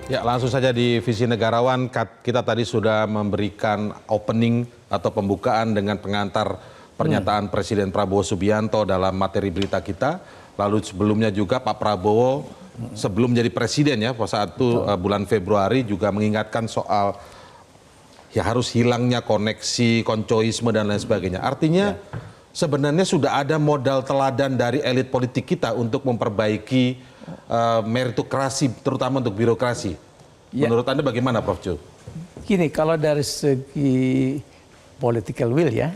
Ya, langsung saja di Visi Negarawan, kita tadi sudah memberikan opening atau pembukaan dengan pengantar pernyataan Presiden Prabowo Subianto dalam materi berita kita. Lalu sebelumnya juga Pak Prabowo sebelum jadi presiden ya, pada saat itu bulan Februari juga mengingatkan soal ya harus hilangnya koneksi, koncoisme dan lain sebagainya. Artinya sebenarnya sudah ada modal teladan dari elit politik kita untuk memperbaiki meritokrasi, terutama untuk birokrasi. Menurut Anda bagaimana, Prof. Chu? Gini, kalau dari segi political will ya,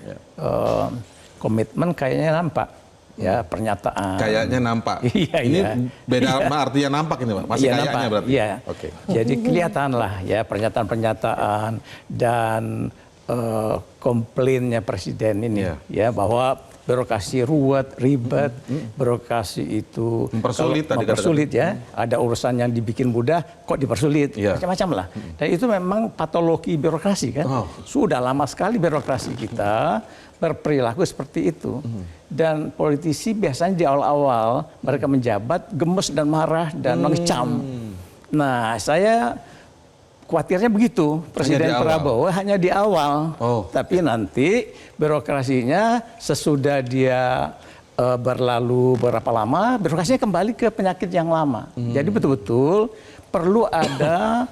komitmen kayaknya nampak. Ya, pernyataan. Kayaknya nampak. Iya, ini iya. beda Iya. artinya nampak ini, Pak. Masih iya, kayaknya nampak. berarti. Iya. Oke. Jadi kelihatan lah ya pernyataan-pernyataan dan komplainnya presiden ini ya bahwa birokrasi ribet, birokrasi itu mempersulit ya. Ada urusan yang dibikin mudah, kok dipersulit, macam-macam lah. Dan itu memang patologi birokrasi kan. Sudah lama sekali birokrasi kita berperilaku seperti itu. Dan politisi biasanya di awal-awal mereka menjabat gemes dan marah dan mengecam. Nah, saya khawatirnya begitu, Presiden Prabowo hanya di awal, tapi nanti birokrasinya sesudah dia berlalu berapa lama, birokrasinya kembali ke penyakit yang lama. Jadi betul-betul perlu ada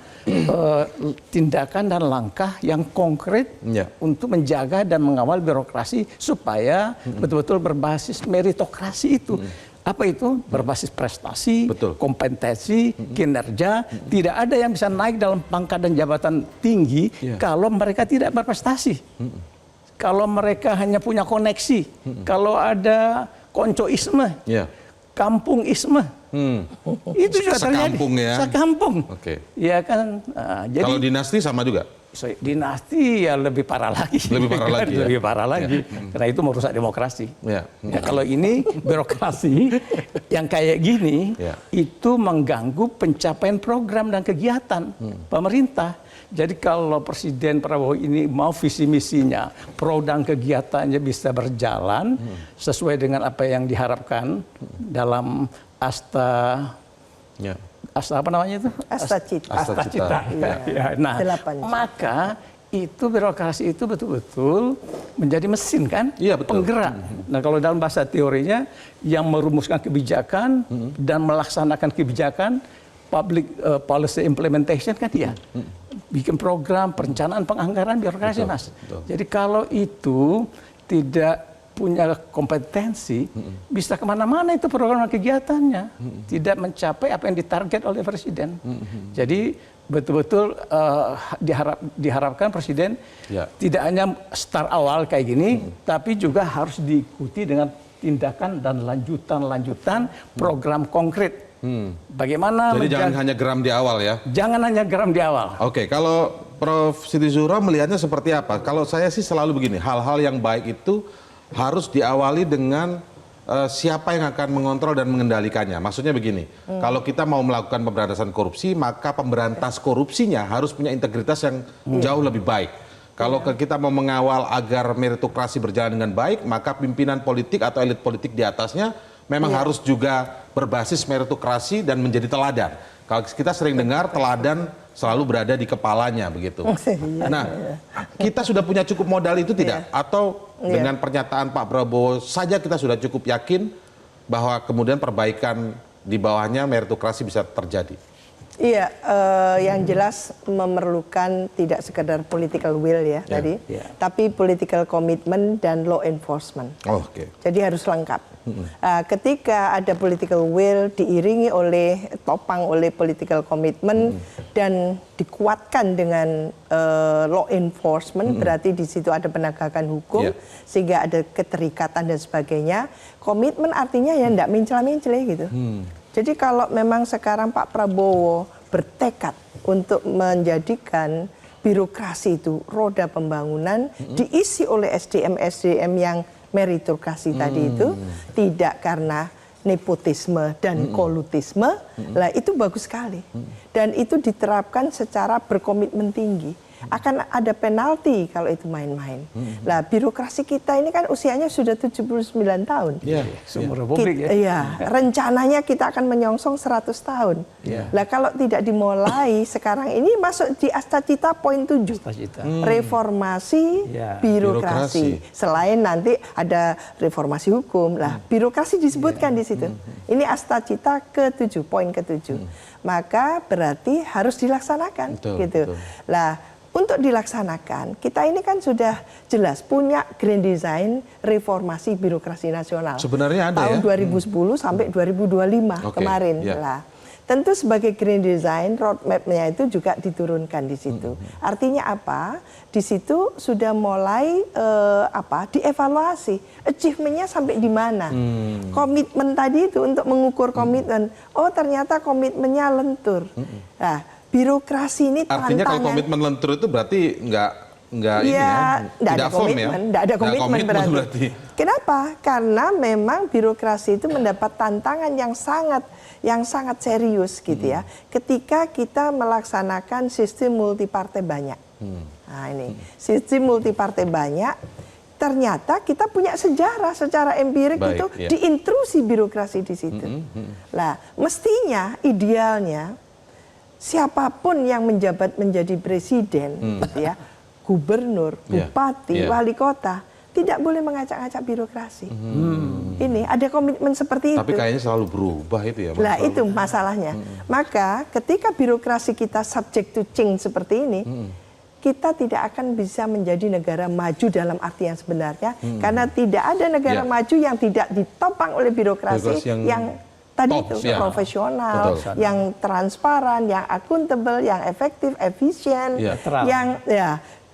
tindakan dan langkah yang konkret untuk menjaga dan mengawal birokrasi supaya betul-betul berbasis meritokrasi itu. Apa itu? Berbasis prestasi, kompetensi, kinerja. Tidak ada yang bisa naik dalam pangkat dan jabatan tinggi kalau mereka tidak berprestasi. Kalau mereka hanya punya koneksi, kalau ada koncoisme, kampungisme, itu juga terjadi. Sekampung ya? Sekampung. Ya kan. Jadi, kalau dinasti sama juga? Dinasti ya lebih parah lagi. Lebih parah lagi. Lebih parah lagi. Karena itu merusak demokrasi. Ya, kalau ini birokrasi yang kayak gini itu mengganggu pencapaian program dan kegiatan pemerintah. Jadi kalau Presiden Prabowo ini mau visi misinya, program kegiatannya bisa berjalan sesuai dengan apa yang diharapkan dalam Asta apa namanya itu? Asta Cita. Asta Cita. Nah, maka itu birokrasi itu betul-betul menjadi mesin kan, penggerak. Nah, kalau dalam bahasa teorinya yang merumuskan kebijakan dan melaksanakan kebijakan, public policy implementation kan dia. Bikin program, perencanaan, penganggaran birokrasi, Mas. Jadi kalau itu tidak punya kompetensi, bisa kemana-mana itu program dan kegiatannya. Tidak mencapai apa yang ditarget oleh Presiden. Jadi betul-betul diharapkan Presiden tidak hanya start awal kayak gini, tapi juga harus diikuti dengan tindakan dan lanjutan program konkret. Bagaimana? Jadi jangan hanya geram di awal ya? Jangan hanya geram di awal. Oke, kalau Prof. Siti Zuhro melihatnya seperti apa? Kalau saya sih selalu begini, hal-hal yang baik itu harus diawali dengan siapa yang akan mengontrol dan mengendalikannya. Maksudnya begini, kalau kita mau melakukan pemberantasan korupsi, maka pemberantas korupsinya harus punya integritas yang jauh lebih baik. Kalau kita mau mengawal agar meritokrasi berjalan dengan baik, maka pimpinan politik atau elit politik di atasnya memang harus juga berbasis meritokrasi dan menjadi teladan. Kalau kita sering dengar teladan selalu berada di kepalanya begitu. Nah, kita sudah punya cukup modal itu tidak? Atau dengan pernyataan Pak Prabowo saja kita sudah cukup yakin bahwa kemudian perbaikan di bawahnya meritokrasi bisa terjadi? Iya, yang jelas memerlukan tidak sekedar political will ya tadi, tapi political commitment dan law enforcement. Jadi harus lengkap. Ketika ada political will diiringi topang oleh political commitment dan dikuatkan dengan law enforcement, berarti di situ ada penegakan hukum sehingga ada keterikatan dan sebagainya. Komitmen artinya ya enggak mencela-mencela gitu. Jadi kalau memang sekarang Pak Prabowo bertekad untuk menjadikan birokrasi itu roda pembangunan diisi oleh SDM-SDM yang meritokrasi tadi itu, tidak karena nepotisme dan kolutisme, lah itu bagus sekali. Dan itu diterapkan secara berkomitmen tinggi. akan ada penalti kalau itu main-main. Nah, birokrasi kita ini kan usianya sudah 79 tahun. Seumur Republik ya. Iya, rencananya kita akan menyongsong 100 tahun. Nah, kalau tidak dimulai sekarang ini masuk di Astacita poin 7. Reformasi birokrasi. Selain nanti ada reformasi hukum. Lah, birokrasi disebutkan di situ. Ini Astacita ke-7, poin ke-7. Maka berarti harus dilaksanakan gitu. Lah, untuk dilaksanakan, kita ini kan sudah jelas punya grand design reformasi birokrasi nasional. Sebenarnya ada tahun 2010 sampai 2025 kemarin. Lah, tentu sebagai grand design roadmap-nya itu juga diturunkan di situ. Artinya apa? Di situ sudah mulai dievaluasi achievement-nya sampai di mana. Komitmen tadi itu untuk mengukur komitmen. Oh, ternyata komitmennya lentur. Nah, birokrasi ini tantangan. Artinya kalau komitmen lentur itu berarti nggak tidak ada komitmen berarti. Kenapa? Karena memang birokrasi itu mendapat tantangan yang sangat serius gitu ya. Ketika kita melaksanakan sistem multipartai banyak. Nah, ini sistem multipartai banyak. Ternyata kita punya sejarah secara empirik itu diintrusi birokrasi di situ. Nah, mestinya idealnya siapapun yang menjabat menjadi presiden, gitu ya, gubernur, bupati, wali kota, tidak boleh mengacak-acak birokrasi. Ini ada komitmen seperti itu. Tapi kayaknya selalu berubah itu ya. Nah, itu masalahnya. Maka ketika birokrasi kita subject to change seperti ini, kita tidak akan bisa menjadi negara maju dalam arti yang sebenarnya, karena tidak ada negara maju yang tidak ditopang oleh birokrasi yang tadi itu profesional, yang transparan, yang akuntabel, yang efektif, efisien, yang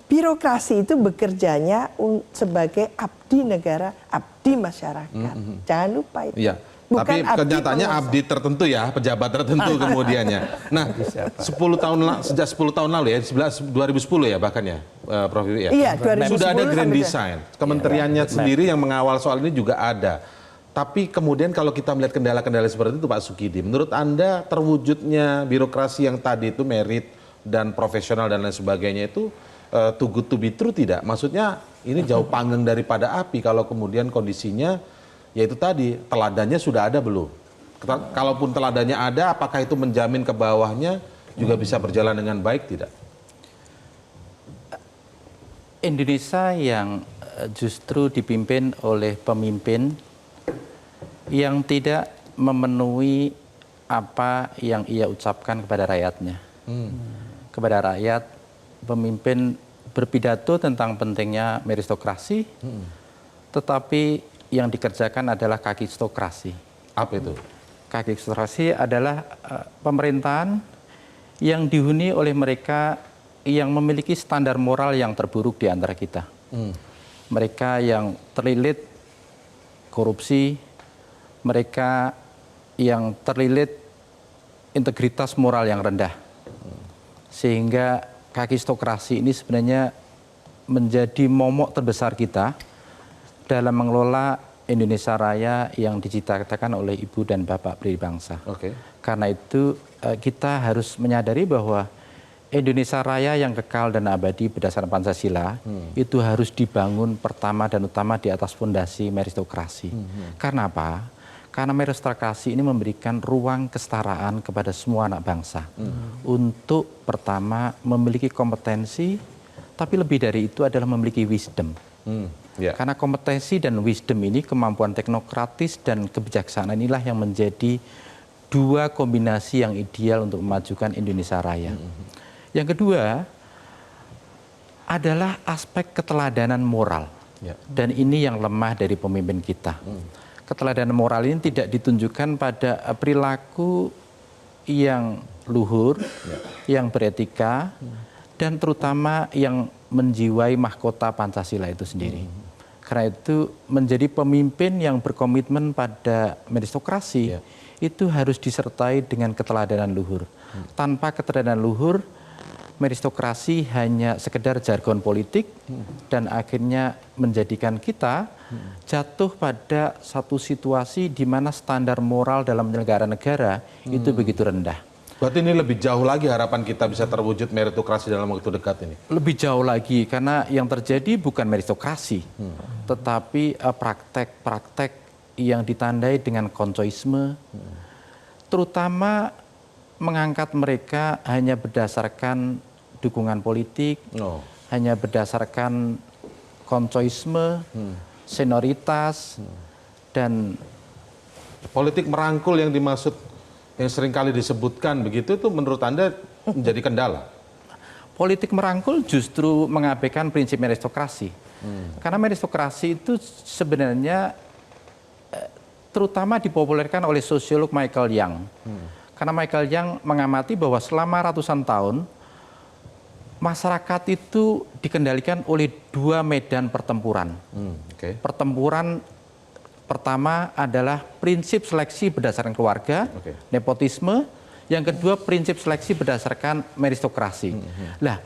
birokrasi itu bekerjanya sebagai abdi negara, abdi masyarakat. Jangan lupa itu. Tapi kenyataannya abdi tertentu ya, pejabat tertentu kemudiannya. Nah, sejak 10 tahun lalu ya, 2010 ya bahkan ya, Prof. Ya. Iya, 2010 sudah ada grand design. Kementeriannya sendiri yang mengawal soal ini juga ada. Tapi kemudian kalau kita melihat kendala-kendala seperti itu Pak Sukidi, menurut Anda terwujudnya birokrasi yang tadi itu merit dan profesional dan lain sebagainya itu too good to be true tidak? Maksudnya ini jauh panggang daripada api kalau kemudian kondisinya yaitu tadi teladannya sudah ada belum? Kalaupun teladannya ada, apakah itu menjamin ke bawahnya juga bisa berjalan dengan baik tidak? Indonesia yang justru dipimpin oleh pemimpin yang tidak memenuhi apa yang ia ucapkan kepada rakyatnya. Kepada rakyat, pemimpin berpidato tentang pentingnya meritokrasi, tetapi yang dikerjakan adalah kakistokrasi. Apa itu? Kakistokrasi adalah pemerintahan yang dihuni oleh mereka yang memiliki standar moral yang terburuk di antara kita. Mereka yang terlilit korupsi, mereka yang terlilit integritas moral yang rendah. Sehingga kakistokrasi ini sebenarnya menjadi momok terbesar kita dalam mengelola Indonesia Raya yang diciptakan oleh Ibu dan Bapak Pendiri Bangsa. Karena itu kita harus menyadari bahwa Indonesia Raya yang kekal dan abadi berdasarkan Pancasila itu harus dibangun pertama dan utama di atas fondasi meritokrasi. Karena apa? Karena meritokrasi ini memberikan ruang kesetaraan kepada semua anak bangsa untuk pertama memiliki kompetensi, tapi lebih dari itu adalah memiliki wisdom. Karena kompetensi dan wisdom ini, kemampuan teknokratis dan kebijaksanaan inilah yang menjadi dua kombinasi yang ideal untuk memajukan Indonesia Raya. Yang kedua adalah aspek keteladanan moral. Dan ini yang lemah dari pemimpin kita. Keteladanan moral ini tidak ditunjukkan pada perilaku yang luhur, yang beretika, dan terutama yang menjiwai mahkota Pancasila itu sendiri. Karena itu menjadi pemimpin yang berkomitmen pada meritokrasi itu harus disertai dengan keteladanan luhur. Tanpa keteladanan luhur, meritokrasi hanya sekedar jargon politik dan akhirnya menjadikan kita jatuh pada satu situasi di mana standar moral dalam penyelenggara negara itu begitu rendah. Berarti ini lebih jauh lagi harapan kita bisa terwujud meritokrasi dalam waktu dekat ini? Lebih jauh lagi, karena yang terjadi bukan meritokrasi, tetapi praktek-praktek yang ditandai dengan koncoisme, terutama mengangkat mereka hanya berdasarkan dukungan politik, hanya berdasarkan koncoisme, senioritas, dan politik merangkul yang dimaksud, yang seringkali disebutkan begitu, itu menurut Anda menjadi kendala? Politik merangkul justru mengabaikan prinsip meritokrasi. Karena meritokrasi itu sebenarnya terutama dipopulerkan oleh sosiolog Michael Young. Karena Michael Young mengamati bahwa selama ratusan tahun masyarakat itu dikendalikan oleh dua medan pertempuran. Pertempuran pertama adalah prinsip seleksi berdasarkan keluarga, nepotisme. Yang kedua prinsip seleksi berdasarkan meritokrasi. Nah,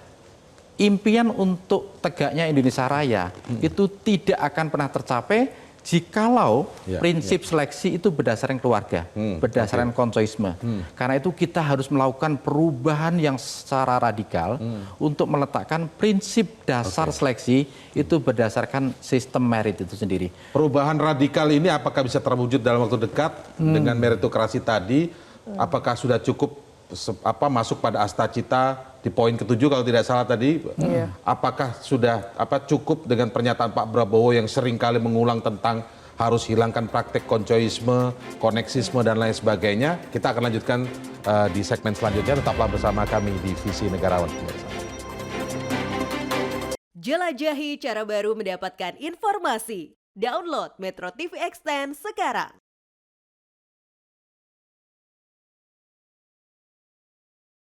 impian untuk tegaknya Indonesia Raya itu tidak akan pernah tercapai jikalau prinsip seleksi itu berdasarkan keluarga, berdasarkan koncoisme. Karena itu kita harus melakukan perubahan yang secara radikal untuk meletakkan prinsip dasar seleksi itu berdasarkan sistem merit itu sendiri. Perubahan radikal ini apakah bisa terwujud dalam waktu dekat dengan meritokrasi tadi? Apakah sudah cukup masuk pada asta cita di poin ke-7 kalau tidak salah tadi? Apakah sudah cukup dengan pernyataan Pak Prabowo yang seringkali mengulang tentang harus hilangkan praktek koncoisme, koneksisme dan lain sebagainya? Kita akan lanjutkan di segmen selanjutnya. Tetaplah bersama kami di Visi Negarawan. Jelajahi cara baru mendapatkan informasi. Download Metro TV Extend sekarang.